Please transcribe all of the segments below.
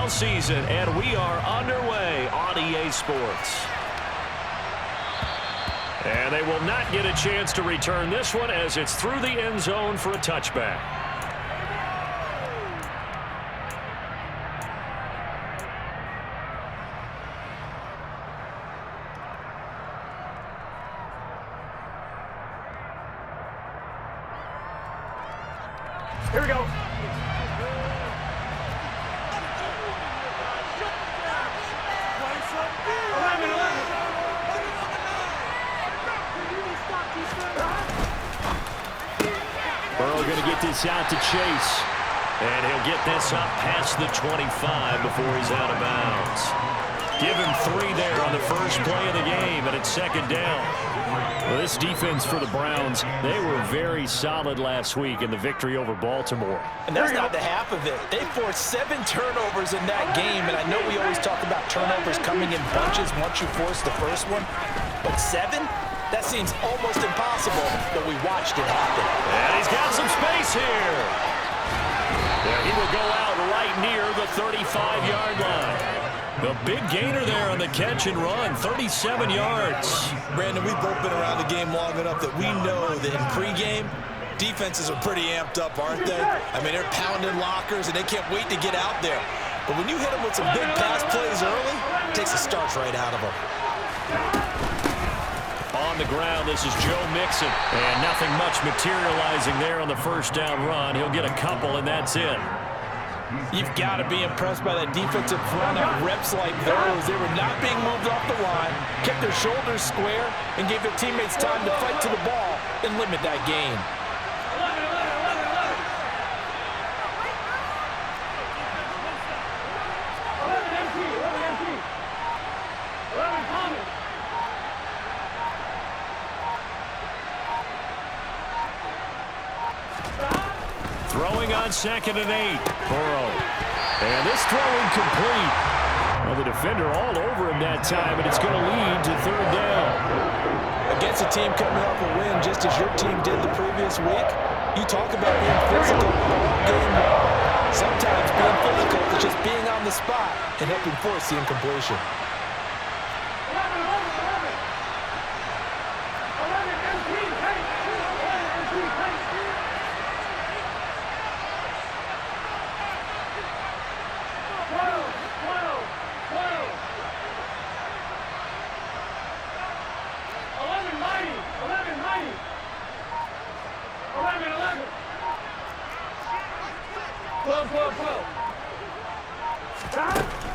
NFL season, and we are underway on EA Sports. And they will not get a chance to return this one as it's through the end zone for a touchback. Here we go. Burrow going to get this out to Chase. And he'll get this up past the 25 before he's out of bounds. Give him 3 there on the first play of the game, and it's second down. Well, this defense for the Browns, they were very solid last week in the victory over Baltimore. And that's not the half of it. They forced 7 turnovers in that game, and I know we always talk about turnovers coming in bunches once you force the first one, but 7? That seems almost impossible, but we watched it happen. And he's got some space here. Yeah, he will go out right near the 35-yard line. The big gainer there on the catch and run, 37 yards. Brandon, we've both been around the game long enough that we know that in pregame, defenses are pretty amped up, aren't they? I mean, they're pounding lockers, and they can't wait to get out there. But when you hit them with some big pass plays early, it takes the starch right out of them. On the ground, this is Joe Mixon. And nothing much materializing there on the first down run. He'll get a couple, and that's it. You've got to be impressed by that defensive front at reps like those. They were not being moved off the line, kept their shoulders square, and gave their teammates time to fight to the ball and limit that gain. Throwing on 2nd and 8. Burrow. And this throw incomplete. Well, the defender all over him that time, and it's going to lead to 3rd down. Against a team coming off a win just as your team did the previous week, you talk about being physical all game long. Sometimes being physical is just being on the spot and helping force the incompletion.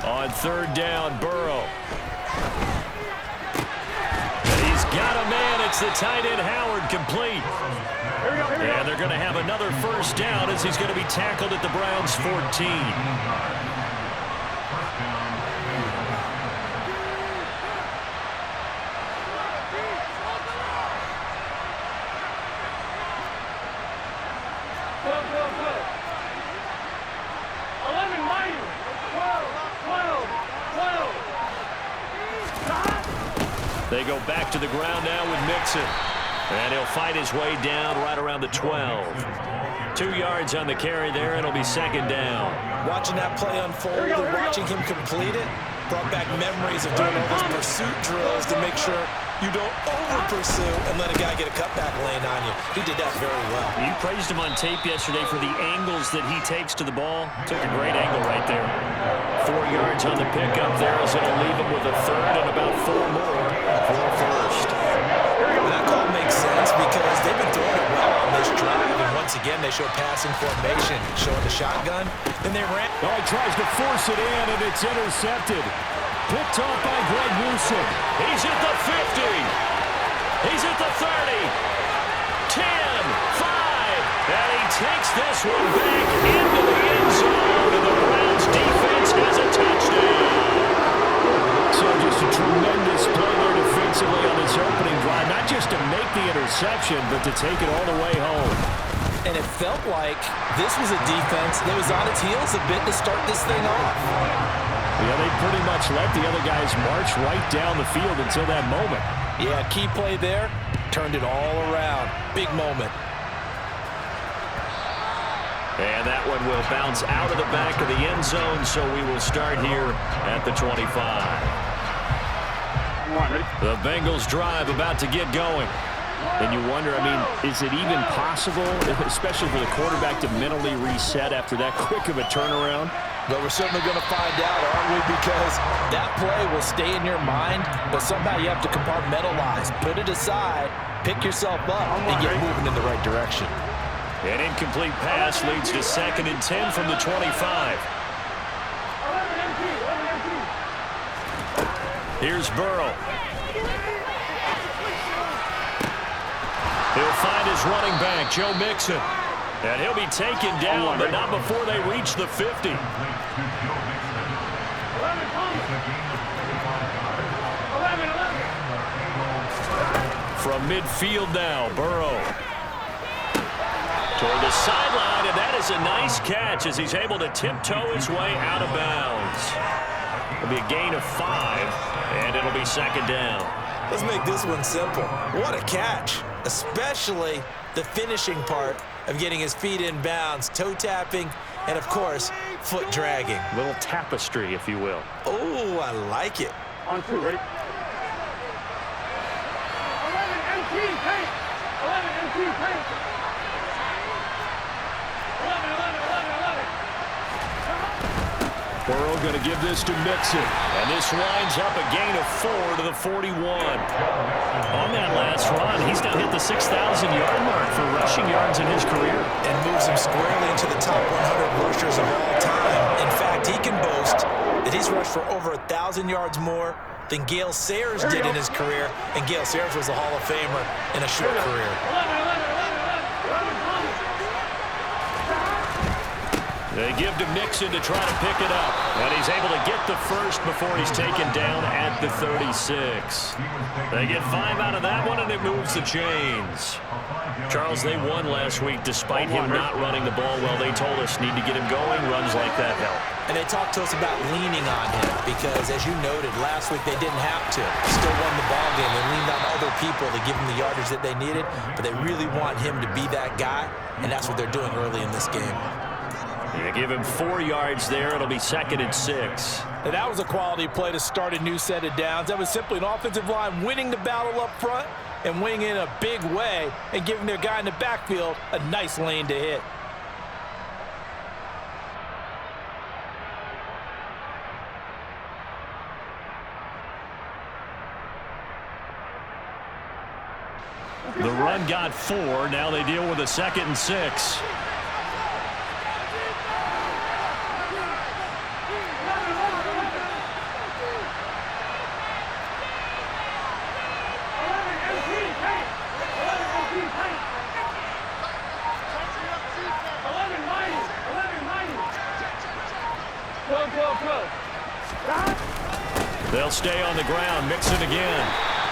On 3rd down, Burrow. And he's got a man. It's the tight end, Howard, complete. And they're going to have another first down as he's going to be tackled at the Browns' 14. They go back to the ground now with Mixon. And he'll fight his way down right around the 12. 2 yards on the carry there, and it'll be 2nd down. Watching that play unfold and watching him complete it brought back memories of doing all those pursuit drills to make sure you don't over-pursue and let a guy get a cutback lane on you. He did that very well. You praised him on tape yesterday for the angles that he takes to the ball. Took a great angle right there. 4 yards on the pickup there as it'll leave him with a 3rd and about 4 more for a first. That call makes sense because they've been throwing it well on this drive, and once again they show passing formation, showing the shotgun, and they ran. Oh, he tries to force it in, and it's intercepted. Picked off by Greg Newsome. He's at the 50. He's at the 30. 10, 5, and he takes this one back into the end zone, and the Browns defense has a touchdown. So just a tremendous play there defensively on this opening drive, not just to make the interception, but to take it all the way home. And it felt like this was a defense that was on its heels a bit to start this thing off. Yeah, they pretty much let the other guys march right down the field until that moment. Yeah, key play there, turned it all around. Big moment. And that one will bounce out of the back of the end zone, so we will start here at the 25. The Bengals drive about to get going. And you wonder, I mean, is it even possible, especially for the quarterback, to mentally reset after that quick of a turnaround? But we're certainly going to find out, aren't we? Because that play will stay in your mind, but somehow you have to compartmentalize, put it aside, pick yourself up, and get moving in the right direction. An incomplete pass leads to 2nd and 10 from the 25. Here's Burrow. He'll find his running back, Joe Mixon. And he'll be taken down, but not before they reach the 50. From midfield now, Burrow. Toward the sideline, and that is a nice catch as he's able to tiptoe his way out of bounds. It'll be a gain of 5, and it'll be 2nd down. Let's make this one simple. What a catch, especially the finishing part of getting his feet in bounds, toe tapping, and of course, foot dragging. A little tapestry, if you will. Oh, I like it. On 2, ready? 11 MT paint. 11 MT paint. 11. Burrow going to give this to Mixon. And this winds up a gain of 4 to the 41. On that last run, he's now hit the 6,000-yard mark for rushing yards in his career. And moves him squarely into the top 100 rushers of all time. In fact, he can boast that he's rushed for over 1,000 yards more than Gale Sayers did in his career. And Gale Sayers was a Hall of Famer in a short career. 11. They give to Mixon to try to pick it up. And he's able to get the first before he's taken down at the 36. They get 5 out of that one, and it moves the chains. Charles, they won last week despite him not running the ball well. They told us need to get him going. Runs like that help. And they talked to us about leaning on him because, as you noted, last week they didn't have to. Still won the ball game. They leaned on other people to give him the yardage that they needed, but they really want him to be that guy, and that's what they're doing early in this game. You give him 4 yards there. It'll be 2nd and 6. And that was a quality play to start a new set of downs. That was simply an offensive line winning the battle up front and winning in a big way and giving their guy in the backfield a nice lane to hit. The run got 4. Now they deal with a 2nd and 6. They'll stay on the ground. Mixon again.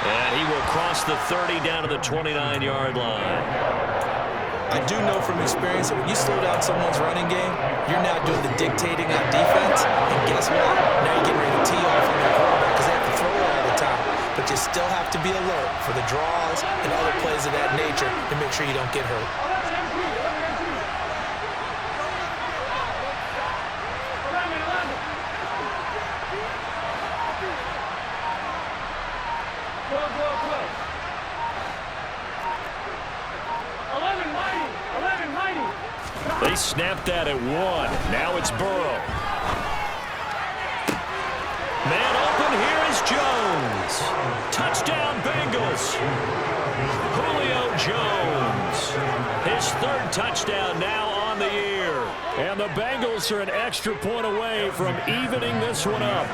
And he will cross the 30 down to the 29-yard line. I do know from experience that when you slow down someone's running game, you're now doing the dictating on defense. And guess what? Now you're getting ready to tee off on their quarterback because they have to throw it all the time. But you still have to be alert for the draws and other plays of that nature to make sure you don't get hurt. They snapped that at 1. Now it's Burrow. Man open, here is Jones. Touchdown, Bengals. Julio Jones. His 3rd touchdown now on the year. And the Bengals are an extra point away from evening this one up.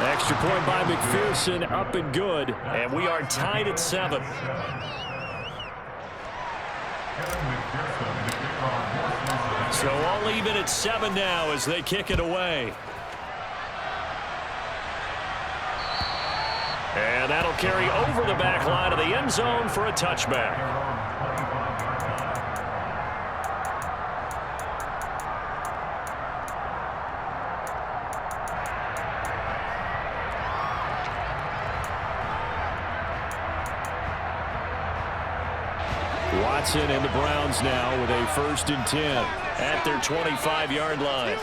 Extra point by McPherson, up and good. And we are tied at 7. So all even at 7 now as they kick it away. And that'll carry over the back line of the end zone for a touchback. Watson and the Browns now with a 1st and 10 at their 25-yard line.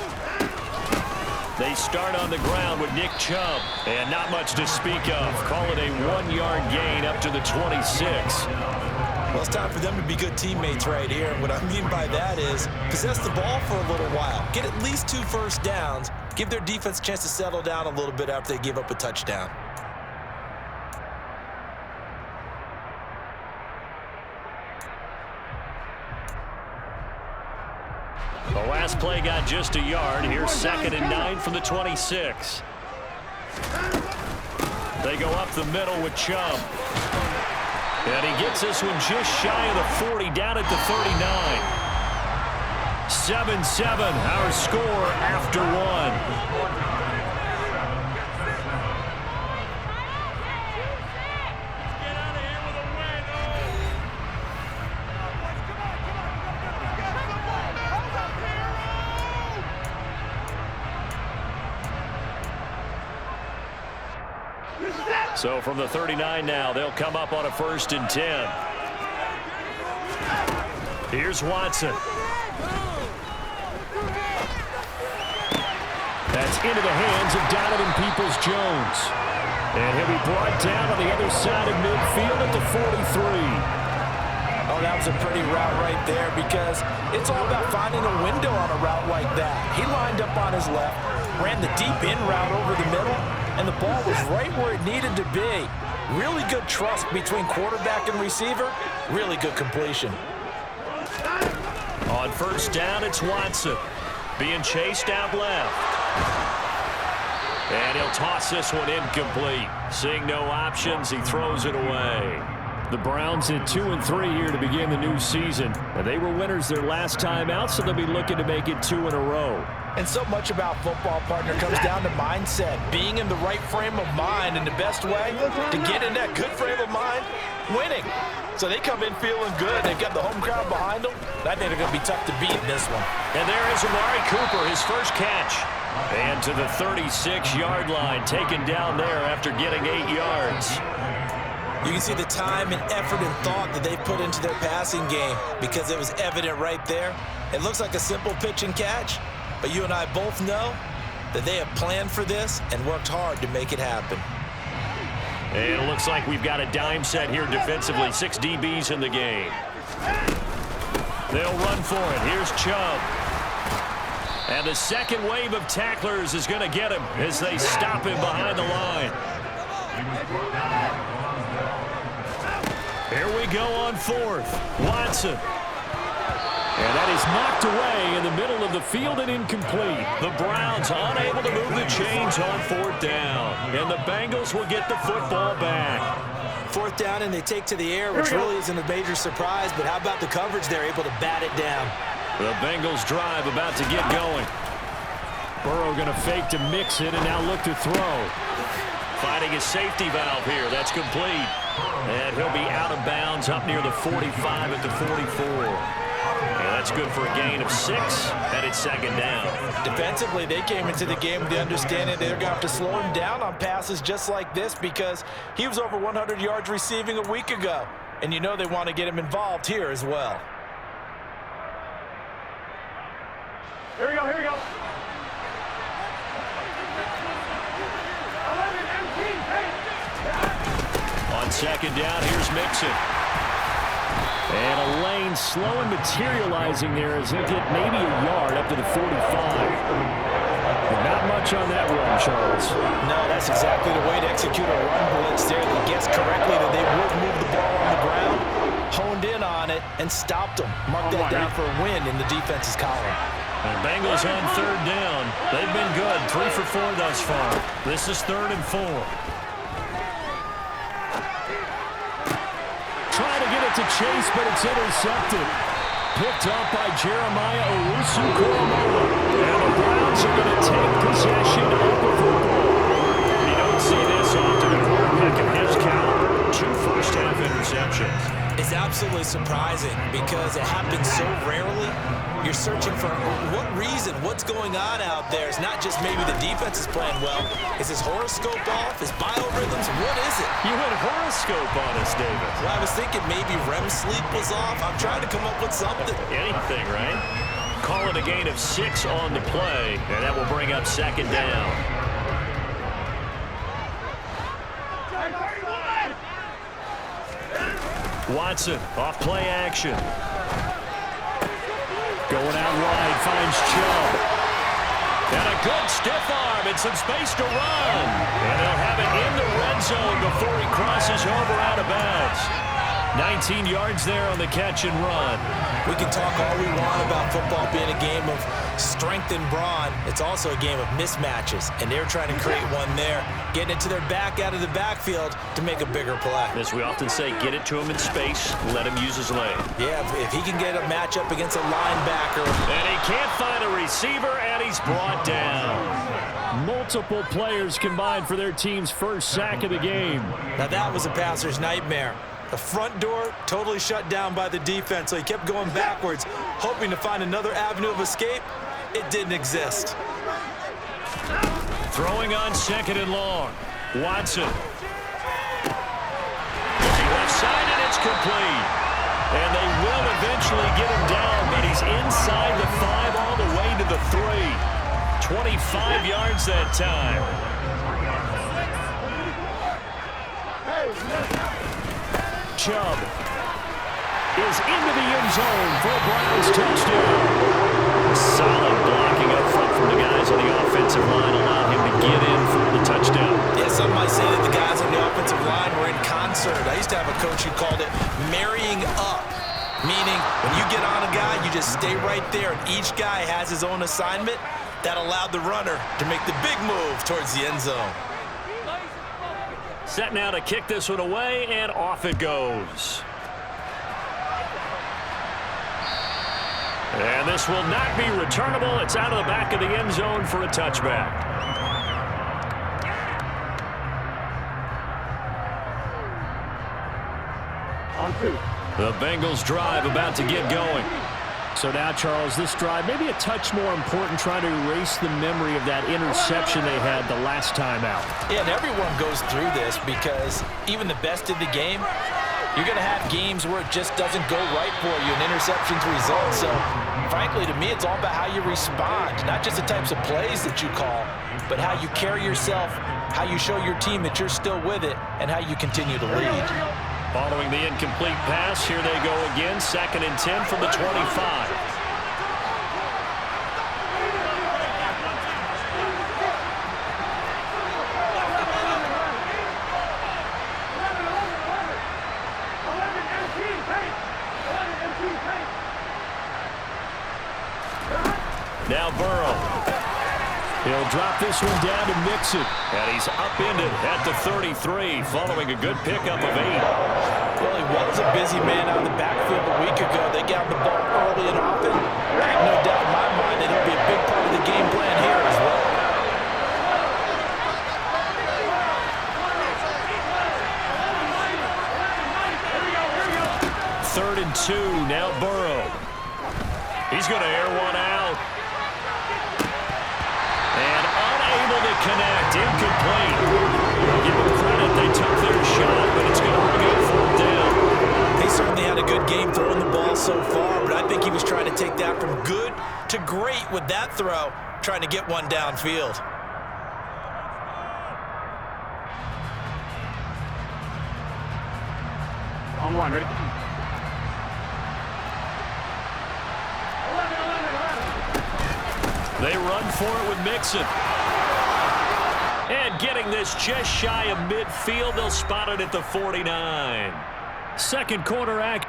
They start on the ground with Nick Chubb, and not much to speak of. Call it a 1-yard gain up to the 26. Well, it's time for them to be good teammates right here. And what I mean by that is possess the ball for a little while. Get at least 2 first downs. Give their defense a chance to settle down a little bit after they give up a touchdown. The last play got just a yard. Here's 2nd and 9 from the 26. They go up the middle with Chubb. And he gets this one just shy of the 40, down at the 39. 7-7, our score after 1. So from the 39 now, they'll come up on a 1st and 10. Here's Watson. That's into the hands of Donovan Peoples-Jones. And he'll be brought down on the other side of midfield at the 43. Oh, that was a pretty route right there because it's all about finding a window on a route like that. He lined up on his left, ran the deep in route over the middle, and the ball was right where it needed to be. Really good trust between quarterback and receiver. Really good completion. On 1st down, it's Watson. Being chased out left. And he'll toss this one incomplete. Seeing no options, he throws it away. The Browns at 2-3 here to begin the new season. And they were winners their last time out, so they'll be looking to make it 2 in a row. And so much about football, partner, comes down to mindset. Being in the right frame of mind, and the best way to get in that good frame of mind, winning. So they come in feeling good. They've got the home crowd behind them. I think they're going to be tough to beat in this one. And there is Amari Cooper, his first catch. And to the 36-yard line, taken down there after getting 8 yards. You can see the time and effort and thought that they've put into their passing game because it was evident right there. It looks like a simple pitch and catch, but you and I both know that they have planned for this and worked hard to make it happen. And it looks like we've got a dime set here defensively. 6 DBs in the game. They'll run for it. Here's Chubb. And the second wave of tacklers is going to get him as they stop him behind the line. Here we go on 4th. Watson. And that is knocked away in the middle of the field and incomplete. The Browns unable to move the chains on 4th down. And the Bengals will get the football back. 4th down and they take to the air, which really isn't a major surprise, but how about the coverage? They're able to bat it down. The Bengals drive about to get going. Burrow going to fake to mix it and now look to throw. Finding his safety valve here. That's complete. And he'll be out of bounds up near the 45 at the 44. And that's good for a gain of 6, and it's 2nd down. Defensively, they came into the game with the understanding they're going to have to slow him down on passes just like this because he was over 100 yards receiving a week ago. And you know they want to get him involved here as well. Here we go, here we go. 11 empty paint. On 2nd down, here's Mixon. And a lane slow and materializing there as he'll get maybe a yard up to the 45. But not much on that run, Charles. No, that's exactly the way to execute a run blitz there. That guessed correctly that they would move the ball on the ground, honed in on it, and stopped them. Mark that down for a win in the defense's column. And Bengals on 3rd down. They've been good, 3 for 4 thus far. This is 3rd and 4. Trying to get it to Chase, but it's intercepted. Picked up by Jeremiah Owusu-Koramoah. And the Browns are going to take possession of the football. You don't see this often. A quarterback of his caliber. 2 first-half interceptions. It's absolutely surprising because it happens so rarely. You're searching for what reason, what's going on out there. It's not just maybe the defense is playing well. Is his horoscope off? His biorhythms? What is it? You went horoscope on us, David. Well, I was thinking maybe REM sleep was off. I'm trying to come up with something. Anything, right? Call it a gain of 6 on the play, and that will bring up second down. Watson, off play action. Going out wide, finds Chubb. And a good stiff arm and some space to run. And they'll have it in the red zone before he crosses over out of bounds. 19 yards there on the catch and run. We can talk all we want about football being a game of strength and brawn. It's also a game of mismatches, and they're trying to create one there, getting it to their back out of the backfield to make a bigger play. As we often say, get it to him in space, let him use his leg. Yeah, if he can get a matchup against a linebacker. And he can't find a receiver, and he's brought down. Multiple players combined for their team's first sack of the game. Now that was a passer's nightmare. The front door totally shut down by the defense, so he kept going backwards, hoping to find another avenue of escape. It didn't exist. Throwing on second and long. Watson. Left side, and it's complete. And they will eventually get him down, but he's inside the 5 all the way to the 3. 25 yards that time. Chubb is into the end zone for a Browns touchdown. Solid blocking up front from the guys on the offensive line allowed him to get in for the touchdown. Yeah, some might say that the guys on the offensive line were in concert. I used to have a coach who called it marrying up, meaning when you get on a guy, you just stay right there, and each guy has his own assignment. That allowed the runner to make the big move towards the end zone. Set now to kick this one away, and off it goes. And this will not be returnable. It's out of the back of the end zone for a touchback. On 2. The Bengals drive about to get going. So now, Charles, this drive maybe a touch more important, trying to erase the memory of that interception they had the last time out. Yeah, and everyone goes through this because even the best in the game, you're going to have games where it just doesn't go right for you, and interceptions result. So, frankly, to me, it's all about how you respond, not just the types of plays that you call, but how you carry yourself, how you show your team that you're still with it, and how you continue to lead. Following the incomplete pass, here they go again. 2nd and 10 from the 25. Now Burrow. He'll drop this one down to Mixon. And he's upended at the 33 following a good pickup of 8. Well, he was a busy man out of the backfield a week ago. They got the ball early and often. I have no doubt in my mind that he'll be a big part of the game plan here as well. 3rd and 2, now Burrow. He's going to air one out. And unable to connect, incomplete. Give them credit, they took their shot, but it's going to bring up 4th down. He certainly had a good game throwing the ball so far, but I think he was trying to take that from good to great with that throw, trying to get one downfield. On 1, ready? They run for it with Mixon. And getting this just shy of midfield, they'll spot it at the 49. Second quarter act.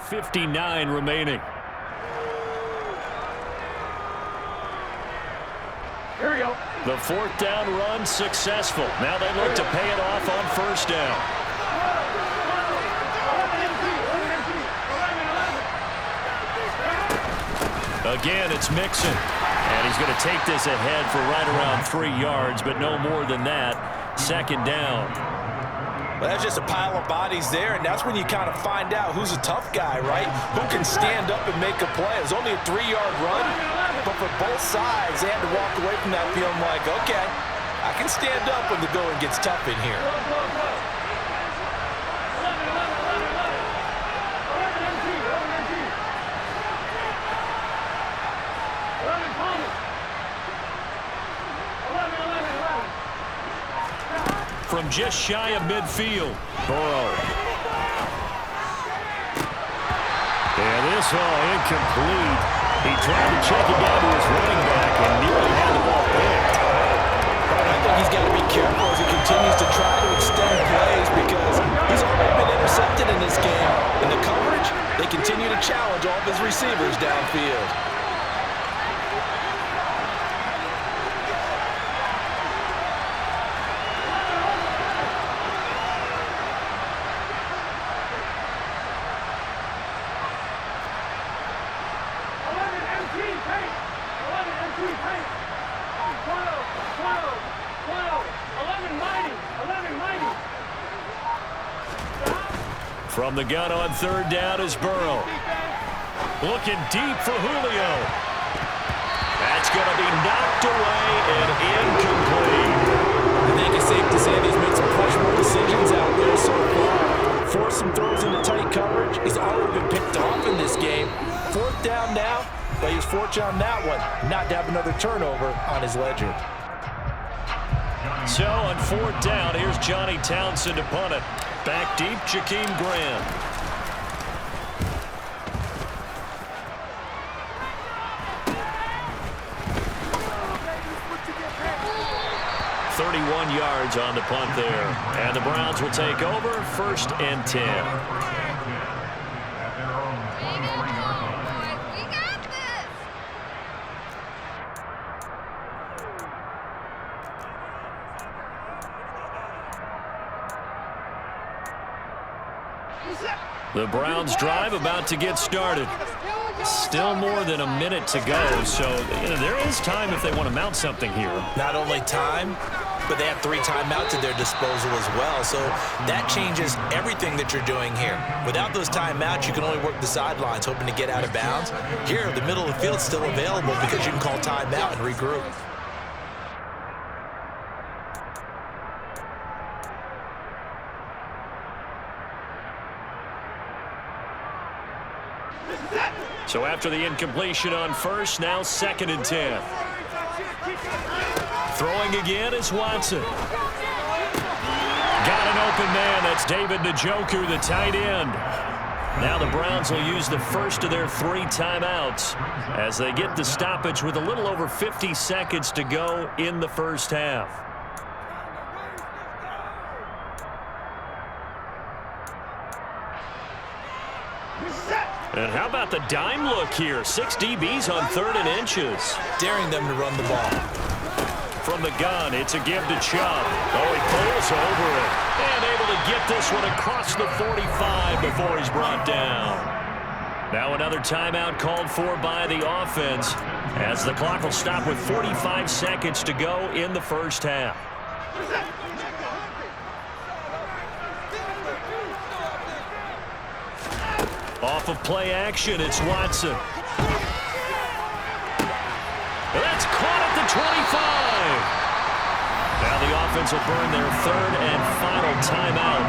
4:59 remaining. Here we go. The fourth down run successful. Now they look to pay it off on first down. Again, it's Mixon. And he's going to take this ahead for right around 3 yards, but no more than that. Second down. Well, that's just a pile of bodies there, and that's when you kind of find out who's a tough guy, right? Who can stand up and make a play. It was only a 3-yard run, but for both sides, they had to walk away from that feeling like, okay, I can stand up when the going gets tough in here. From just shy of midfield, Burrow. And this incomplete. He tried to check it down to his running back and nearly had the ball picked. I think he's got to be careful as he continues to try to extend plays because he's already been intercepted in this game. In the coverage, they continue to challenge all of his receivers downfield. From the gun on third down is Burrow. Looking deep for Julio. That's going to be knocked away and incomplete. I think it's safe to say that he's made some questionable decisions out there so far. Forced some throws into tight coverage. He's already been picked off in this game. Fourth down now, but he's fortunate on that one not to have another turnover on his ledger. So on fourth down, here's Johnny Townsend to punt it. Back deep, Jakeem Graham. .31 yards on the punt there. And the Browns will take over, 1st and 10. The Browns drive about to get started. Still more than a minute to go, so there is time if they want to mount something here. Not only time, but they have 3 timeouts at their disposal as well, so that changes everything that you're doing here. Without those timeouts, you can only work the sidelines, hoping to get out of bounds. Here, the middle of the field's still available because you can call timeout and regroup. So after the incompletion on first, now 2nd and 10. Throwing again is Watson. Got an open man. That's David Njoku, the tight end. Now the Browns will use the first of their 3 timeouts as they get the stoppage with a little over 50 seconds to go in the first half. And how about the dime look here? 6 DBs on 3rd and inches. Daring them to run the ball. From the gun, it's a give to Chubb. Oh, he pulls over it. And able to get this one across the 45 before he's brought down. Now another timeout called for by the offense as the clock will stop with 45 seconds to go in the first half. Off of play action, it's Watson. That's caught at the 25. Now the offense will burn their 3rd and final timeout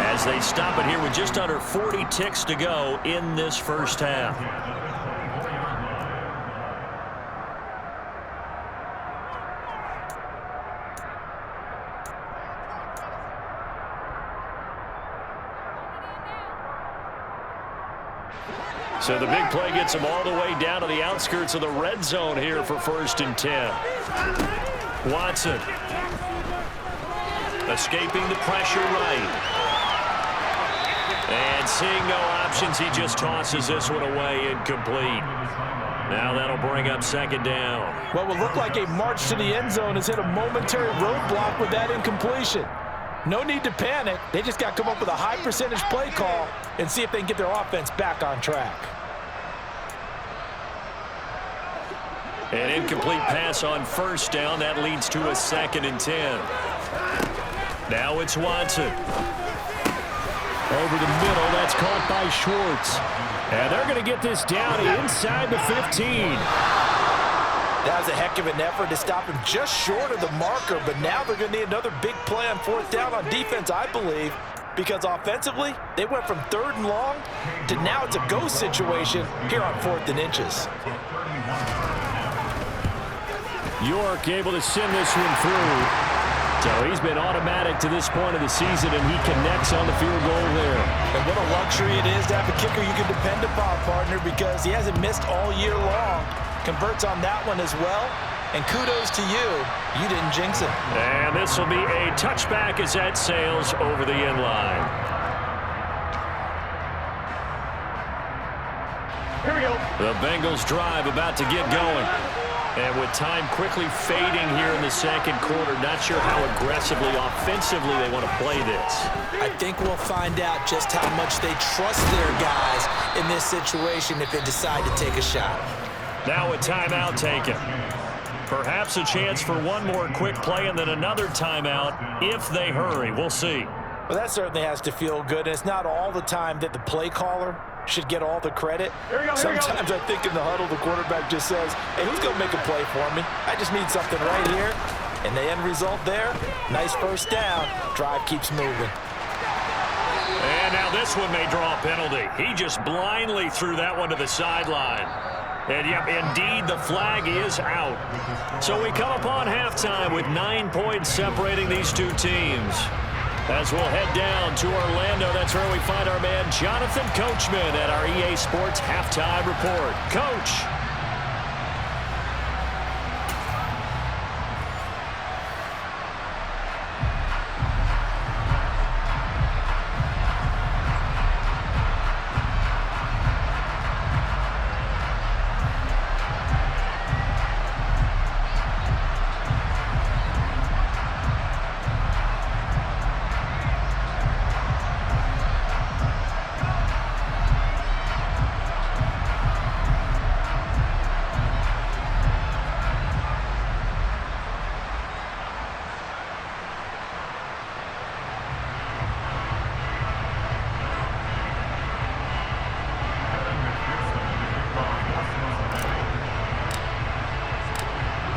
as they stop it here with just under 40 ticks to go in this first half. So the big play gets them all the way down to the outskirts of the red zone here for 1st and 10. Watson escaping the pressure right. And seeing no options, he just tosses this one away, incomplete. Now that'll bring up second down. What would look like a march to the end zone has hit a momentary roadblock with that incompletion. No need to panic. They just got to come up with a high percentage play call and see if they can get their offense back on track. An incomplete pass on first down. That leads to a 2nd and 10. Now it's Watson. Over the middle, that's caught by Schwartz. And they're going to get this down inside the 15. That was a heck of an effort to stop him just short of the marker, but now they're going to need another big play on 4th down on defense, I believe, because offensively, they went from 3rd and long to now it's a go situation here on 4th and inches. York able to send this one through. So he's been automatic to this point of the season, and he connects on the field goal there. And what a luxury it is to have a kicker you can depend upon, partner, because he hasn't missed all year long. Converts on that one as well. And kudos to you. You didn't jinx it. And this will be a touchback as that sails over the end line. Here we go. The Bengals drive about to get going. And with time quickly fading here in the 2nd quarter, not sure how aggressively, offensively they want to play this. I think we'll find out just how much they trust their guys in this situation if they decide to take a shot. Now a timeout taken. Perhaps a chance for one more quick play and then another timeout if they hurry. We'll see. Well, that certainly has to feel good. And it's not all the time that the play caller should get all the credit. Sometimes I think in the huddle, the quarterback just says, hey, who's going to make a play for me? I just need something right here. And the end result there, nice 1st down. Drive keeps moving. And now this one may draw a penalty. He just blindly threw that one to the sideline. And, yep, indeed, the flag is out. So we come upon halftime with 9 points separating these two teams. As we'll head down to Orlando, that's where we find our man Jonathan Coachman at our EA Sports Halftime Report. Coach.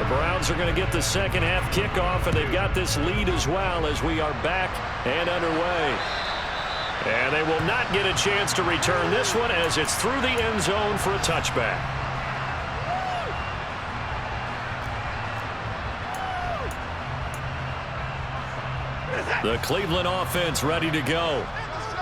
Browns are going to get the 2nd half kickoff, and they've got this lead as well as we are back and underway. And they will not get a chance to return this one as it's through the end zone for a touchback. The Cleveland offense ready to go.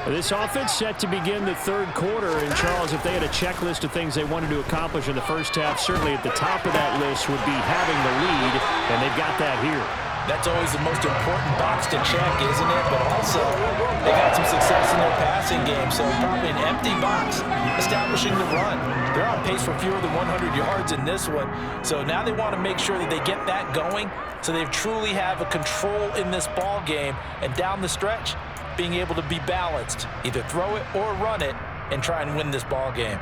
This offense set to begin the 3rd quarter. And, Charles, if they had a checklist of things they wanted to accomplish in the 1st half, certainly at the top of that list would be having the lead, and they've got that here. That's always the most important box to check, isn't it? But also, they got some success in their passing game, so probably an empty box establishing the run. They're on pace for fewer than 100 yards in this one, so now they want to make sure that they get that going so they truly have a control in this ball game, and down the stretch, being able to be balanced, either throw it or run it, and try and win this ball game.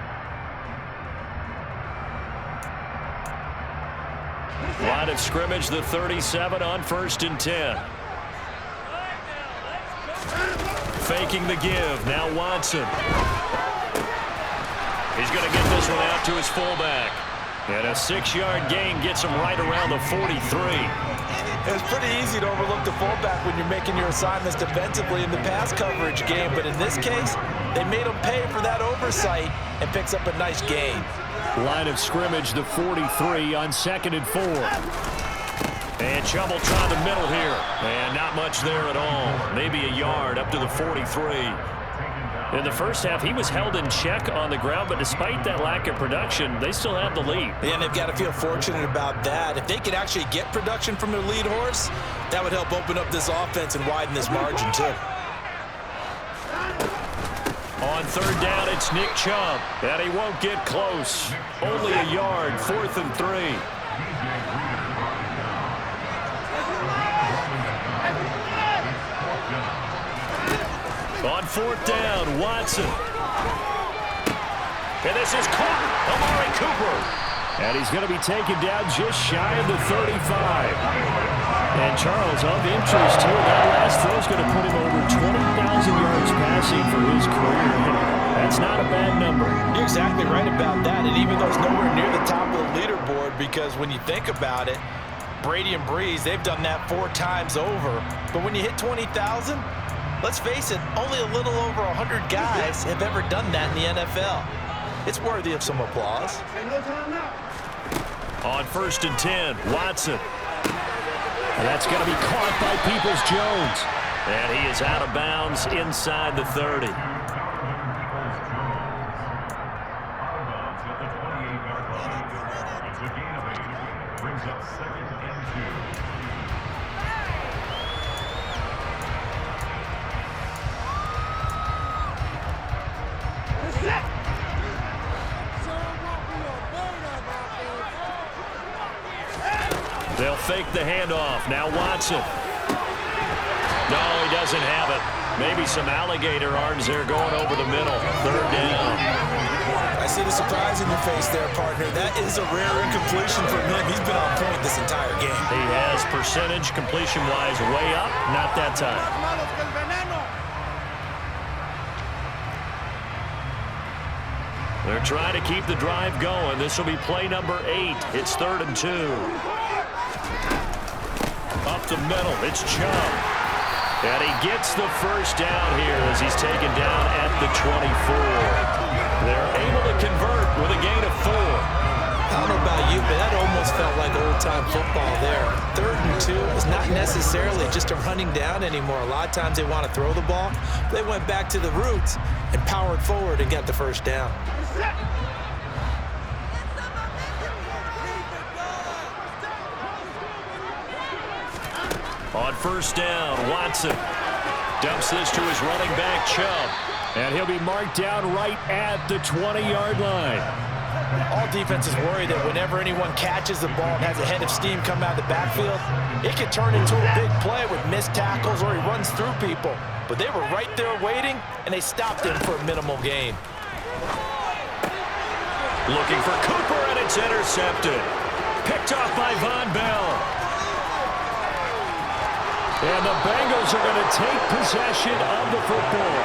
Line of scrimmage, the 37 on 1st and 10. Faking the give, now Watson. He's going to get this one out to his fullback. And a 6-yard gain gets him right around the 43. It's pretty easy to overlook the fullback when you're making your assignments defensively in the pass coverage game, but in this case, they made him pay for that oversight and picks up a nice gain. Line of scrimmage, the 43 on 2nd and 4. And Chubb try the middle here. And not much there at all. Maybe a yard up to the 43. In the 1st half, he was held in check on the ground, but despite that lack of production, they still have the lead. And they've got to feel fortunate about that. If they could actually get production from their lead horse, that would help open up this offense and widen this margin too. On third down, it's Nick Chubb. And he won't get close. Only a yard, 4th and 3. On 4th down, Watson. And this is caught. Amari Cooper. And he's going to be taken down just shy of the 35. And Charles, of interest here, that last throw is going to put him over 20,000 yards passing for his career. That's not a bad number. You're exactly right about that. And even though it's nowhere near the top of the leaderboard, because when you think about it, Brady and Breeze, they've done that 4 times over. But when you hit 20,000, let's face it, only a little over 100 guys have ever done that in the NFL. It's worthy of some applause. On 1st and 10, Watson. And that's going to be caught by Peoples-Jones. And he is out of bounds inside the 30. They'll fake the handoff. Now Watson. No, he doesn't have it. Maybe some alligator arms there going over the middle. 3rd down. I see the surprise in your face there, partner. That is a rare incompletion from him. He's been on point this entire game. He has percentage completion-wise way up. Not that time. They're trying to keep the drive going. This will be play number 8. It's 3rd and 2. Up the middle, it's Chubb. And he gets the first down here as he's taken down at the 24. They're able to convert with a gain of 4. I don't know about you, but that almost felt like old-time football there. 3rd and 2 is not necessarily just a running down anymore. A lot of times they want to throw the ball. They went back to the roots and powered forward and got the first down. On 1st down, Watson dumps this to his running back, Chubb. And he'll be marked down right at the 20-yard line. All defenses worry that whenever anyone catches the ball and has a head of steam come out of the backfield, it can turn into a big play with missed tackles or he runs through people. But they were right there waiting, and they stopped him for a minimal gain. Looking for Cooper, and it's intercepted. Picked off by Von Bell. And the Bengals are going to take possession of the football.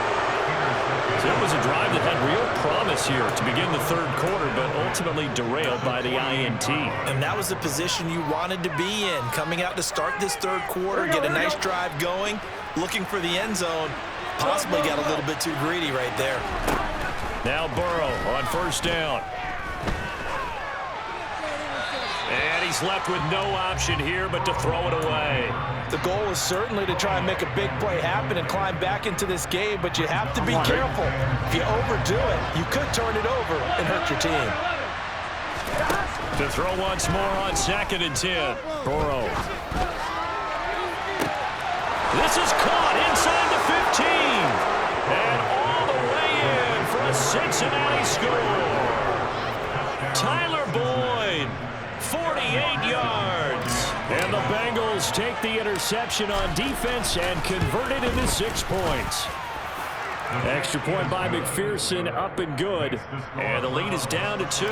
So that was a drive that had real promise here to begin the 3rd quarter, but ultimately derailed by the INT. And that was the position you wanted to be in, coming out to start this 3rd quarter, get a nice drive going, looking for the end zone. Possibly got a little bit too greedy right there. Now Burrow on 1st down. And he's left with no option here but to throw it away. The goal is certainly to try and make a big play happen and climb back into this game, but you have to be careful. If you overdo it, you could turn it over and hurt your team. To throw once more on 2nd and 10. Burrow. This is caught inside the 15. And all the way in for a Cincinnati score. Tyler Boyd, 48 yards. And the Bengals take the interception on defense and convert it into 6 points. Extra point by McPherson, up and good. And the lead is down to 2.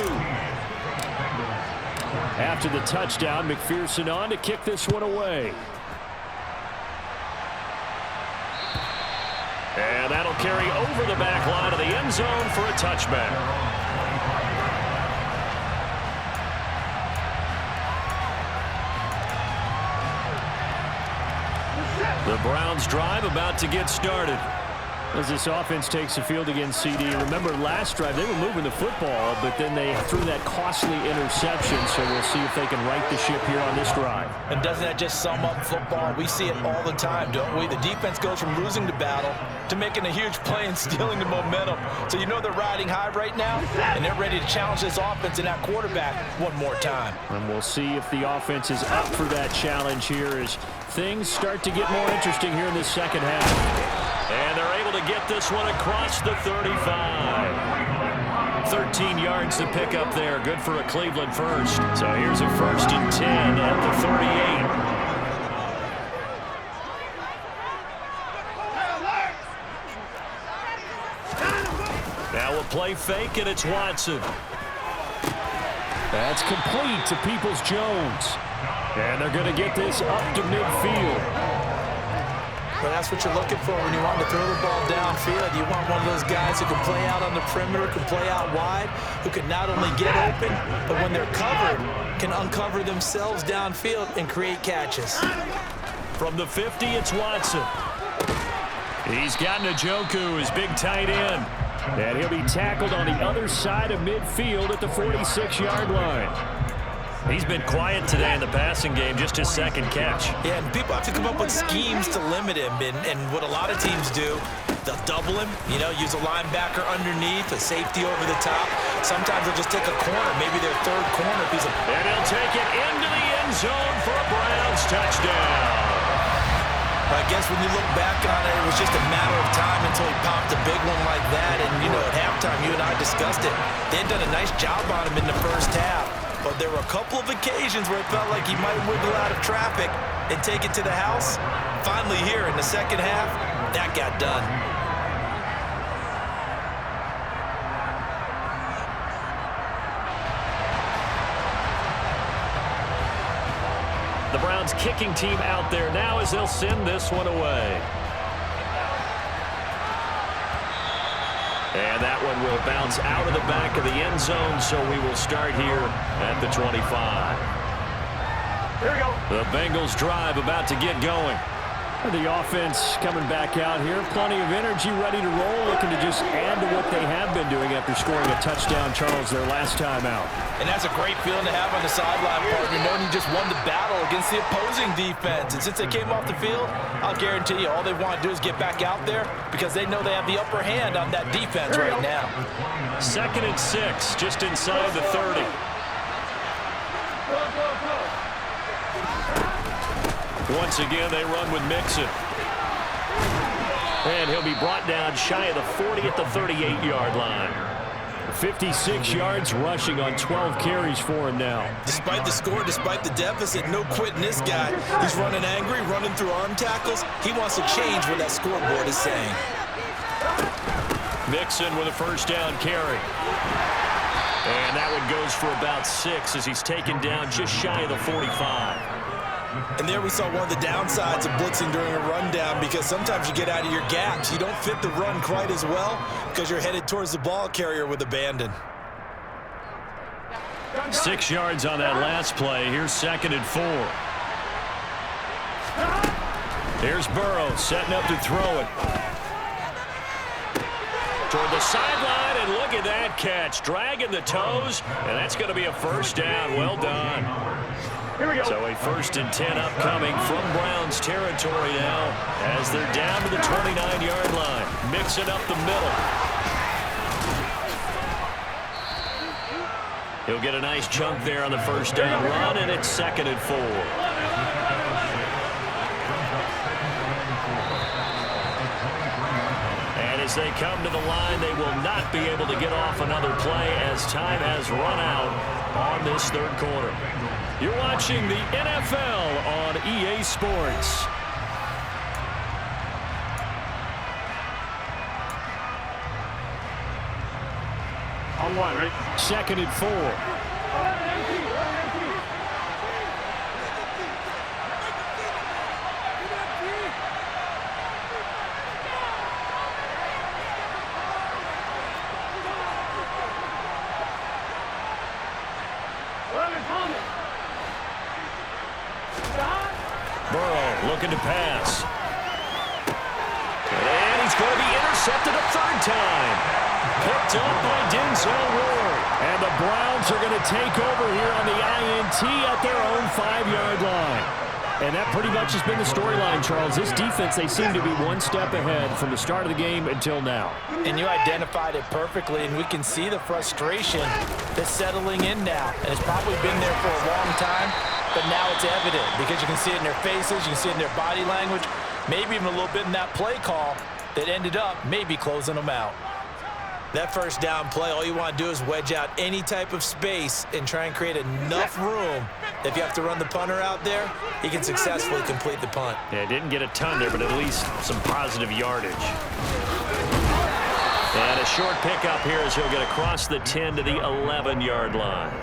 After the touchdown, McPherson on to kick this one away. And that'll carry over the back line of the end zone for a touchback. The Browns drive about to get started. As this offense takes the field against CD. Remember last drive they were moving the football, but then they threw that costly interception, so we'll see if they can right the ship here on this drive. And doesn't that just sum up football? We see it all the time, don't we? The defense goes from losing the battle to making a huge play and stealing the momentum. So you know they're riding high right now, and they're ready to challenge this offense and that quarterback one more time. And we'll see if the offense is up for that challenge here as things start to get more interesting here in the second half. And they're able to get this one across the 35. 13 yards to pick up there. Good for a Cleveland first. So here's a 1st and 10 at the 38. Now a play fake, and it's Watson. That's complete to Peoples-Jones. And they're going to get this up to midfield. But that's what you're looking for when you want to throw the ball downfield. You want one of those guys who can play out on the perimeter, can play out wide, who can not only get open, but when they're covered, can uncover themselves downfield and create catches. From the 50, it's Watson. He's got Njoku, his big tight end. And he'll be tackled on the other side of midfield at the 46-yard line. He's been quiet today in the passing game, just his second catch. Yeah, and people have to come up with schemes to limit him. And what a lot of teams do, they'll double him, use a linebacker underneath, a safety over the top. Sometimes they'll just take a corner, maybe their third corner piece of... And he'll take it into the end zone for a Browns touchdown. I guess when you look back on it, it was just a matter of time until he popped a big one like that. And, at halftime, you and I discussed it. They had done a nice job on him in the first half. But there were a couple of occasions where it felt like he might wiggle out of traffic and take it to the house. Finally here in the second half, that got done. The Browns kicking team out there now as they'll send this one away. And that one will bounce out of the back of the end zone, so we will start here at the 25. Here we go. The Bengals drive about to get going. The offense coming back out here. Plenty of energy, ready to roll, looking to just add to what they have been doing after scoring a touchdown, Charles, their last time out. And that's a great feeling to have on the sideline, partner, knowing you just won the battle against the opposing defense. And since they came off the field, I'll guarantee you all they want to do is get back out there because they know they have the upper hand on that defense right now. 2nd and 6, just inside the 30. Once again, they run with Mixon. And he'll be brought down shy of the 40 at the 38-yard line. 56 yards rushing on 12 carries for him now. Despite the score, despite the deficit, no quitting this guy. He's running angry, running through arm tackles. He wants to change what that scoreboard is saying. Mixon with a 1st down carry. And that one goes for about 6 as he's taken down just shy of the 45. And there we saw one of the downsides of blitzing during a rundown because sometimes you get out of your gaps. You don't fit the run quite as well because you're headed towards the ball carrier with abandon. 6 yards on that last play. Here's 2nd and 4. Here's Burrow setting up to throw it. Toward the sideline, and look at that catch. Dragging the toes, and that's going to be a 1st down. Well done. Here we go. So a 1st and 10 upcoming from Browns territory now as they're down to the 29-yard line. Mixing up the middle. He'll get a nice chunk there on the 1st down run, and it's 2nd and 4. And as they come to the line, they will not be able to get off another play as time has run out on this 3rd quarter. You're watching the NFL on EA Sports. On 1, right? 2nd and 4. Burrow looking to pass. And he's going to be intercepted a 3rd time. Picked up by Denzel Ward. And the Browns are going to take over here on the INT at their own 5-yard line. And that pretty much has been the storyline, Charles. This defense, they seem to be one step ahead from the start of the game until now. And you identified it perfectly, and we can see the frustration that's settling in now. And it's probably been there for a long time, but now it's evident because you can see it in their faces, you can see it in their body language, maybe even a little bit in that play call. that ended up maybe closing them out. That first down play, all you want to do is wedge out any type of space and try and create enough room. If you have to run the punter out there, he can successfully complete the punt. Yeah, didn't get a ton there, but at least some positive yardage. And a short pickup here as he'll get across the 10 to the 11-yard line.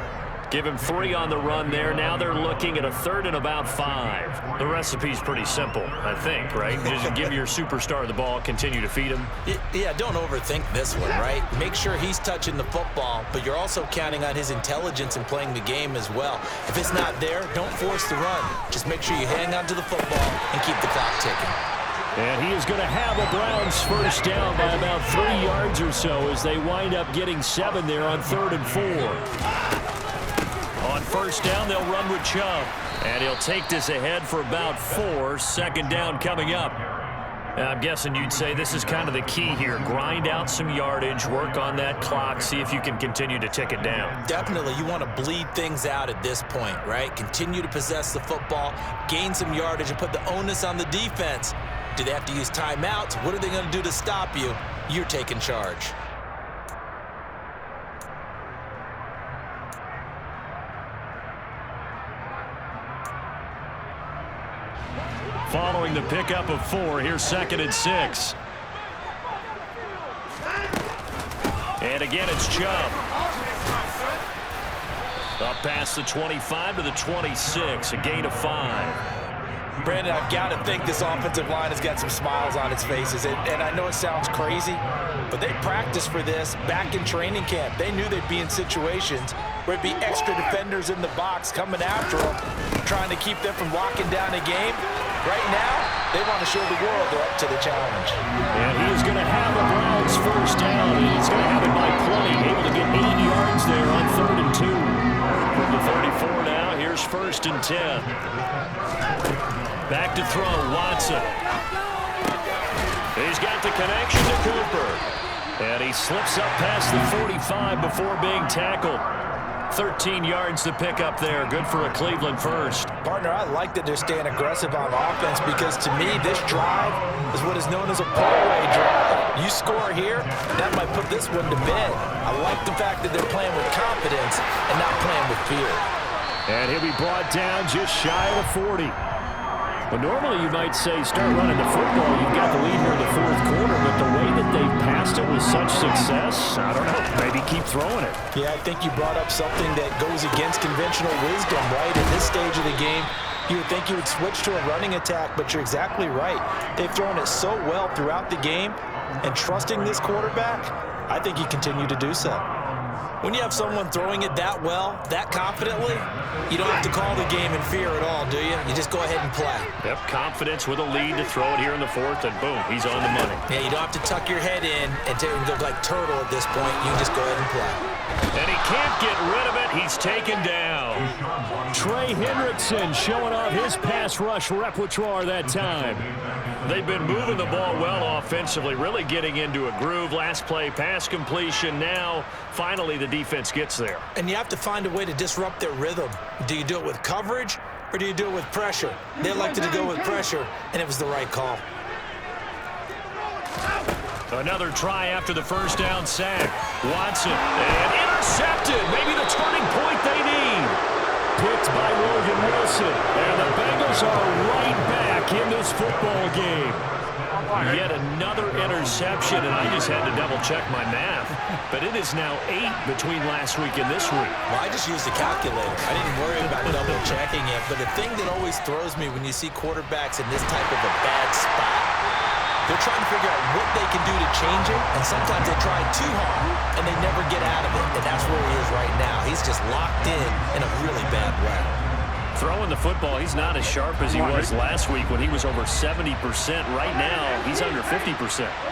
Give him 3 on the run there. Now they're looking at a 3rd and about 5. The recipe's pretty simple, I think, right? Just give your superstar the ball, continue to feed him. Yeah, don't overthink this one, right? Make sure he's touching the football, but you're also counting on his intelligence in playing the game as well. If it's not there, don't force the run. Just make sure you hang on to the football and keep the clock ticking. And he is going to have a Browns first down by about 3 yards or so as they wind up getting 7 there on 3rd and 4. On first down, they'll run with Chubb. And he'll take this ahead for about 4. 2nd down coming up. And I'm guessing you'd say this is kind of the key here. Grind out some yardage, work on that clock, see if you can continue to tick it down. Definitely, you want to bleed things out at this point, right? Continue to possess the football, gain some yardage, and put the onus on the defense. Do they have to use timeouts? What are they going to do to stop you? You're taking charge. Following the pickup of 4, here's 2nd and 6. And again, it's Chubb. Up past the 25 to the 26, a gain of 5. Brandon, I've got to think this offensive line has got some smiles on its faces. And I know it sounds crazy, but they practiced for this back in training camp. They knew they'd be in situations where it'd be extra defenders in the box coming after them, trying to keep them from locking down a game. Right now, they want to show the world they're up to the challenge. And he is going to have a Browns first down, and he's going to have it by plenty. Able to get 8 yards there on 3rd and 2. From the 34 now, here's 1st and 10. Back to throw, Watson. He's got the connection to Cooper. And he slips up past the 45 before being tackled. 13 yards to pick up there. Good for a Cleveland first. Partner, I like that they're staying aggressive on offense because to me, this drive is what is known as a pull-away drive. You score here, that might put this one to bed. I like the fact that they're playing with confidence and not playing with fear. And he'll be brought down just shy of the 40. But normally you might say start running the football. You've got the lead here in the 4th quarter, but the way that they've passed it with such success, I don't know, maybe keep throwing it. Yeah, I think you brought up something that goes against conventional wisdom, right? At this stage of the game, you would think you would switch to a running attack, but you're exactly right. They've thrown it so well throughout the game, and trusting this quarterback, I think you continue to do so. When you have someone throwing it that well, that confidently, you don't have to call the game in fear at all, do you? You just go ahead and play. Yep, confidence with a lead to throw it here in the 4th, and boom, he's on the money. Yeah, you don't have to tuck your head in and go like turtle at this point. You can just go ahead and play. And he can't get rid of it. He's taken down. Trey Hendrickson showing off his pass rush repertoire that time. They've been moving the ball well offensively, really getting into a groove. Last play, pass completion. Now, finally, the defense gets there. And you have to find a way to disrupt their rhythm. Do you do it with coverage, or do you do it with pressure? They elected to go with pressure, and it was the right call. Another try after the first down sack. Watson, and intercepted. Maybe the turning point they need. Picked by Logan Wilson. And the Bengals are right back in this football game. Yet another interception, and I just had to double-check my math. But it is now 8 between last week and this week. Well, I just used a calculator. I didn't worry about double-checking it. But the thing that always throws me when you see quarterbacks in this type of a bad spot, they're trying to figure out what they can do to change it, and sometimes they try too hard, and they never get out of it, and that's where he is right now. He's just locked in a really bad route. Throwing the football, he's not as sharp as he was last week when he was over 70%. Right now, he's under 50%.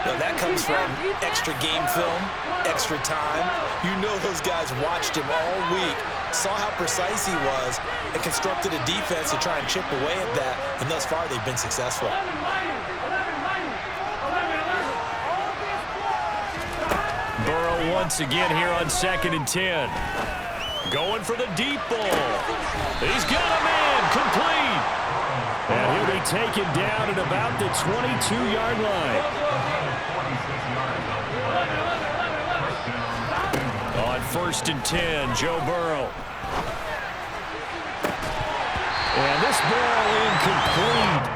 Well, that comes from extra game film, extra time. You know those guys watched him all week, saw how precise he was, and constructed a defense to try and chip away at that, and thus far they've been successful. Burrow once again here on 2nd and 10. Going for the deep ball. He's got a man complete. And he'll be taken down at about the 22-yard line. 1st and 10, Joe Burrow. And this ball incomplete.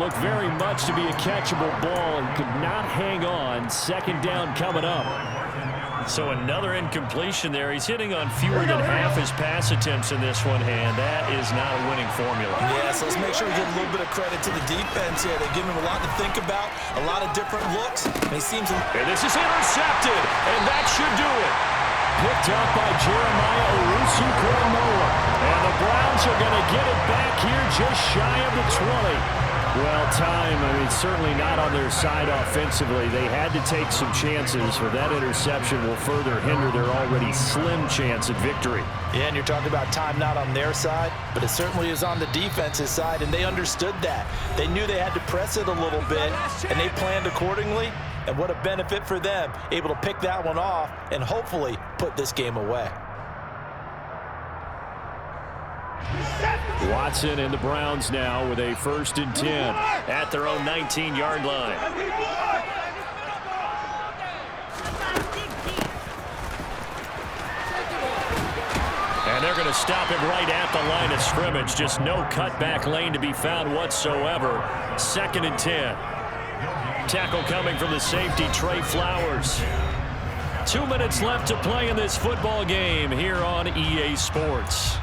Looked very much to be a catchable ball and could not hang on. 2nd down coming up. So another incompletion there. He's hitting on fewer than half his pass attempts in this one, and that is not a winning formula. Yeah, so let's make sure we give a little bit of credit to the defense here. They give him a lot to think about, a lot of different looks. And he seems. And this is intercepted, and that should do it. Picked up by Jeremiah Owusu-Koramoah. And the Browns are going to get it back here just shy of the 20. Well, time, certainly not on their side offensively. They had to take some chances, but that interception will further hinder their already slim chance at victory. Yeah, and you're talking about time not on their side, but it certainly is on the defense's side, and they understood that. They knew they had to press it a little bit, and they planned accordingly, and what a benefit for them, able to pick that one off and hopefully put this game away. Watson and the Browns now with a 1st and 10 at their own 19-yard line. And they're going to stop him right at the line of scrimmage. Just no cutback lane to be found whatsoever. 2nd and 10. Tackle coming from the safety, Trey Flowers. 2 minutes left to play in this football game here on EA Sports.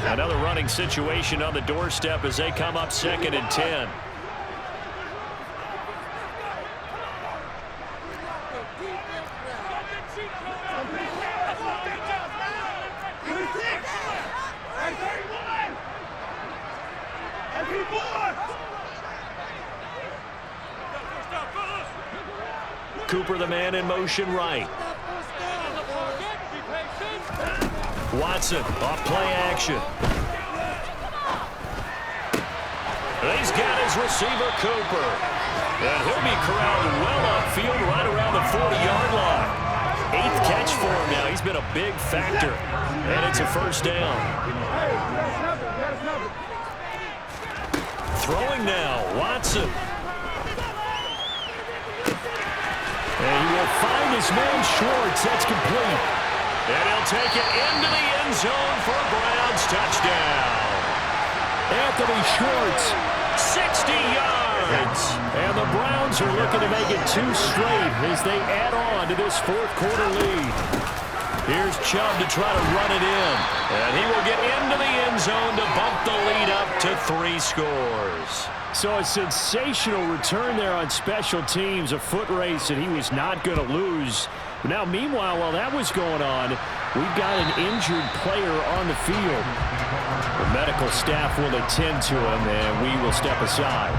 Another running situation on the doorstep as they come up 2nd and 10. Cooper, the man in motion right. Watson off play action. He's got his receiver, Cooper. And he'll be corralled well upfield right around the 40-yard line. 8th catch for him now. He's been a big factor. And it's a 1st down. Throwing now, Watson. And he will find his man Schwartz. That's complete. And he'll take it into the end zone for a Browns touchdown. Anthony Schwartz, 60 yards. And the Browns are looking to make it 2 straight as they add on to this 4th quarter lead. Here's Chubb to try to run it in. And he will get into the end zone to bump the lead up to 3 scores. So a sensational return there on special teams, a foot race that he was not going to lose. Now, meanwhile, while that was going on, we've got an injured player on the field. The medical staff will attend to him, and we will step aside.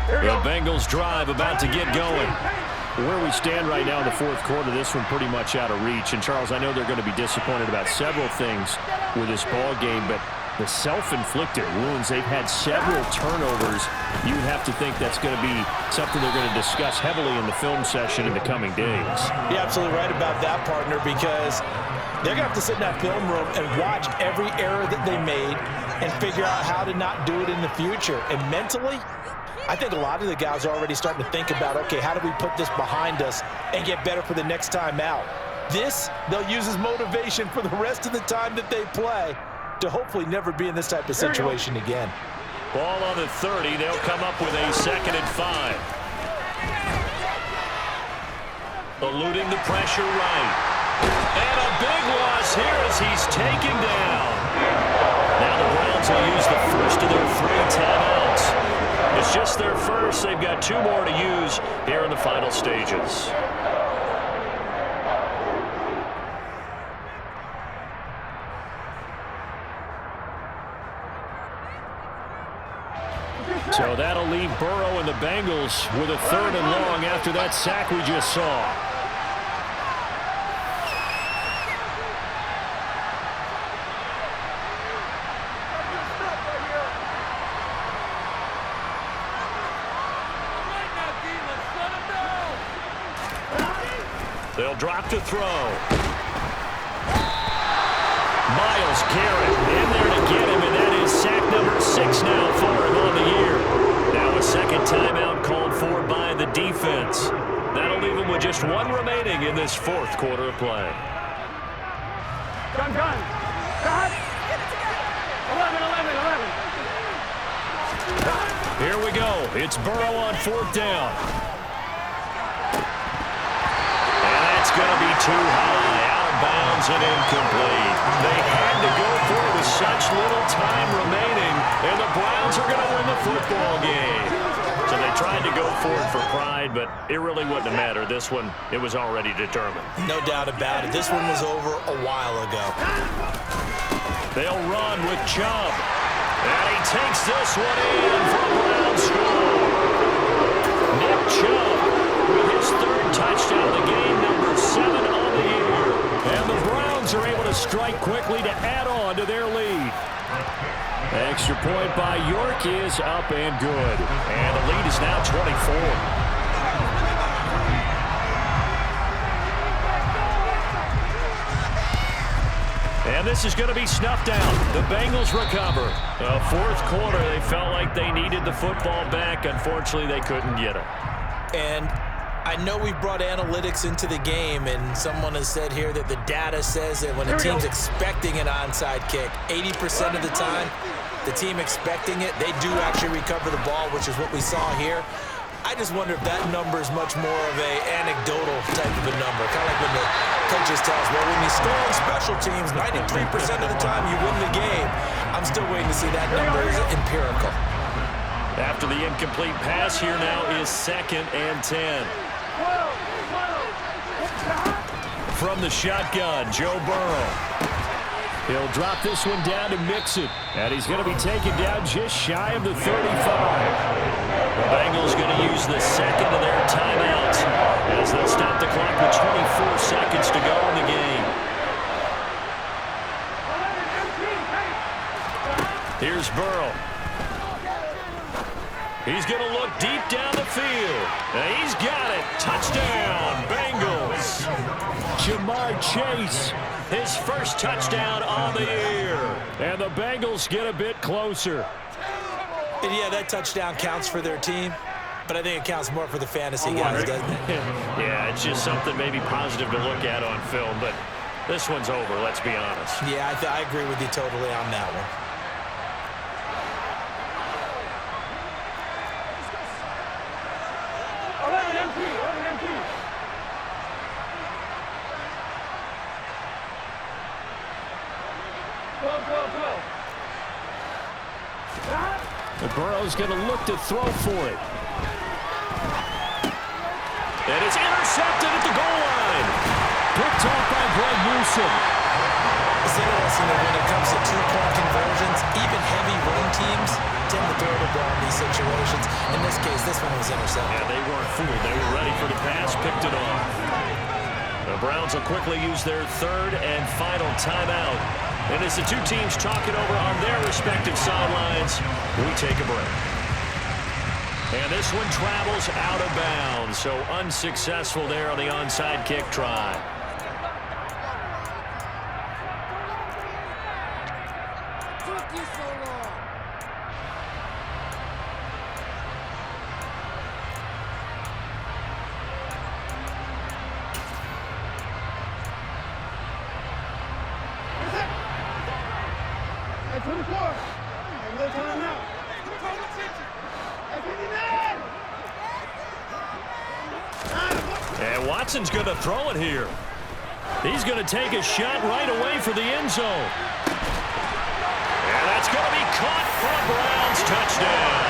The Bengals drive about to get going. Where we stand right now in the 4th quarter, this one pretty much out of reach. And, Charles, I know they're going to be disappointed about several things with this ball game, but the self-inflicted wounds, they've had several turnovers. You would have to think that's going to be something they're going to discuss heavily in the film session in the coming days. You're absolutely right about that, partner, because they're going to have to sit in that film room and watch every error that they made and figure out how to not do it in the future. And mentally, I think a lot of the guys are already starting to think about, okay, how do we put this behind us and get better for the next time out? This, they'll use as motivation for the rest of the time that they play to hopefully never be in this type of situation again. Ball on the 30. They'll come up with a 2nd and 5. Eluding the pressure right. And a big loss here as he's taken down. Now the Browns will use the first of their 3 timeouts. It's just their first. They've got 2 more to use here in the final stages. So that'll leave Burrow and the Bengals with a 3rd and long after that sack we just saw. They'll drop to throw. Myles Garrett in there to get him, and that is sack number 6 now for him on the year. Now a second timeout called for by the defense. That'll leave him with just 1 remaining in this 4th quarter of play. Gun. Cut. 11. Here we go. It's Burrow on 4th down. And that's going to be too high. Out of bounds and incomplete. They had to go for it with such little time remaining, and the Browns are going to win the football game. So they tried to go for it for pride, but it really wouldn't have mattered. This one, it was already determined. No doubt about it. This one was over a while ago. They'll run with Chubb. And he takes this one in for a Browns score. Nick Chubb with his 3rd touchdown of the game, number 7 on the year. And the Browns are able to strike quickly to add on to their lead. Extra point by York is up and good. And the lead is now 24. And this is going to be snuffed out. The Bengals recover. 4th quarter, they felt like they needed the football back. Unfortunately, they couldn't get it. And I know we brought analytics into the game, and someone has said here that the data says that when a team's expecting an onside kick, 80% of the time, the team expecting it, they do actually recover the ball, which is what we saw here. I just wonder if that number is much more of a anecdotal type of a number. Kind of like when the coaches tell us, well, when you score on special teams, 93% of the time you win the game. I'm still waiting to see that number is empirical. After the incomplete pass, here now is 2nd and 10. From the shotgun, Joe Burrow. He'll drop this one down to Mixon. And he's going to be taken down just shy of the 35. The Bengals going to use the 2nd of their timeouts as they'll stop the clock with 24 seconds to go in the game. Here's Burrow. He's going to look deep down the field. And he's got it. Touchdown, Bengals. Jamar Chase, his 1st touchdown on the year. And the Bengals get a bit closer. And yeah, that touchdown counts for their team, but I think it counts more for the fantasy guys, doesn't it? Yeah, it's just something maybe positive to look at on film, but this one's over, let's be honest. Yeah, I agree with you totally on that one. Burrow's going to look to throw for it. And it's intercepted at the goal line. Picked off by Greg Newsome. It's interesting that when it comes to 2-point conversions, even heavy run teams tend to throw the ball in these situations. In this case, this one was intercepted. Yeah, they weren't fooled. They were ready for the pass, picked it off. The Browns will quickly use their 3rd and final timeout. And as the 2 teams talk it over on their respective sidelines, we take a break. And this one travels out of bounds, so unsuccessful there on the onside kick try. And Watson's going to throw it here. He's going to take a shot right away for the end zone. And that's going to be caught for a Browns touchdown.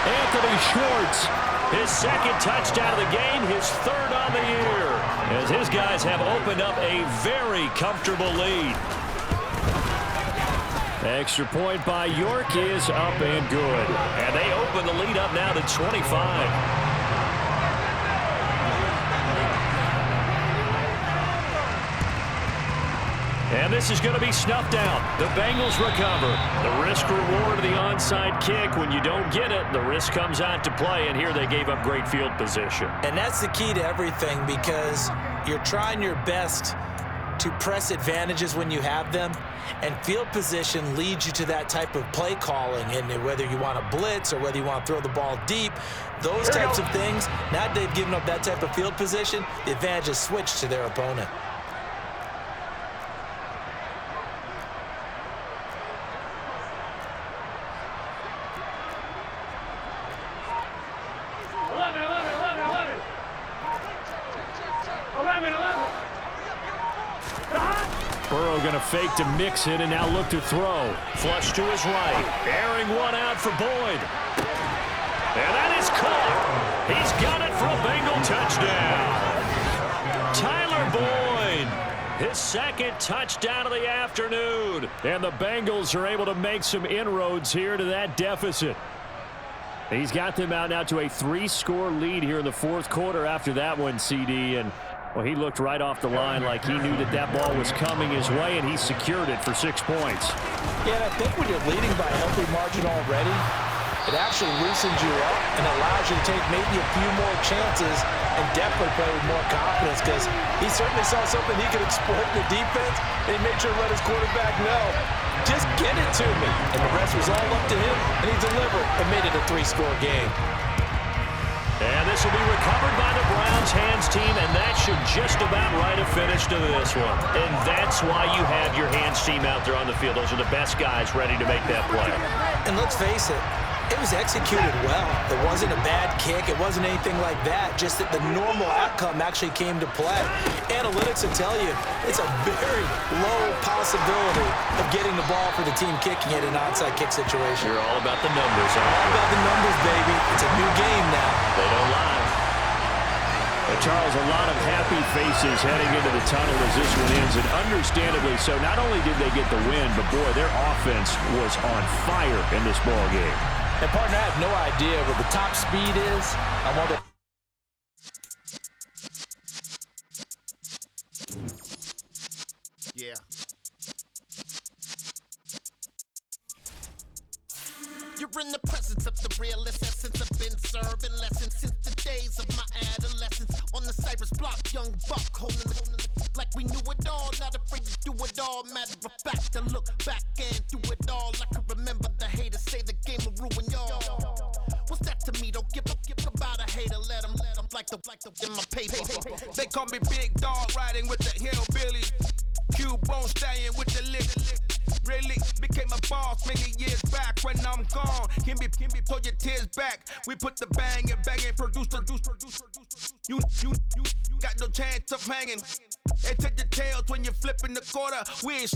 Anthony Schwartz, his 2nd touchdown of the game, his 3rd on the year, as his guys have opened up a very comfortable lead. Extra point by York is up and good. And they open the lead up now to 25. And this is going to be snuffed out. The Bengals recover. The risk-reward of the onside kick. When you don't get it, the risk comes out to play, and here they gave up great field position. And that's the key to everything, because you're trying your best to press advantages when you have them, and field position leads you to that type of play calling. And whether you want to blitz or whether you want to throw the ball deep, those types of things, now that they've given up that type of field position, the advantage is switched to their opponent. Burrow going to fake to mix it and now look to throw. Flush to his right. Airing one out for Boyd. And that is caught. He's got it for a Bengal touchdown. Tyler Boyd, his second touchdown of the afternoon. And the Bengals are able to make some inroads here to that deficit. He's got them out now to a 3-score lead here in the fourth quarter after that one, CD. And well, he looked right off the line like he knew that that ball was coming his way, and he secured it for 6 points. Yeah, and I think when you're leading by a healthy margin already, it actually loosens you up and allows you to take maybe a few more chances and definitely play with more confidence, because he certainly saw something he could exploit in the defense, and he made sure to let his quarterback know, just get it to me. And the rest was all up to him, and he delivered and made it a 3-score game. And this will be recovered by the Browns hands team, and that should just about write a finish to this one. And that's why you have your hands team out there on the field. Those are the best guys ready to make that play. And let's face it, it was executed well. It wasn't a bad kick. It wasn't anything like that. Just that the normal outcome actually came to play. Analytics will tell you it's a very low possibility of getting the ball for the team kicking it in an onside kick situation. You're all about the numbers, All about the numbers, baby. It's a new game now. They don't lie. But Charles, a lot of happy faces heading into the tunnel as this one ends, and understandably so. Not only did they get the win, but boy, their offense was on fire in this ball game. And partner, I have no idea what the top speed is. I want to. Yeah. You're in the presence of the realest essence. I've been serving lessons since the days of my adolescence. On the Cypress block, young buck holding it like we knew it all. Not afraid to do it all. Matter of fact, to look back and do it all. I can remember the haters say the game will ruin y'all. What's that to me? Don't give about a hater. Let them like the in my paper. They call me Big Dog, riding with the hillbilly. Q-Bone stallion with the lick. Really became a boss many years back. When I'm gone, can be pull your tears back. We put the bang and produce. You got no chance of hanging. And take the tails when you're flipping the quarter. We ain't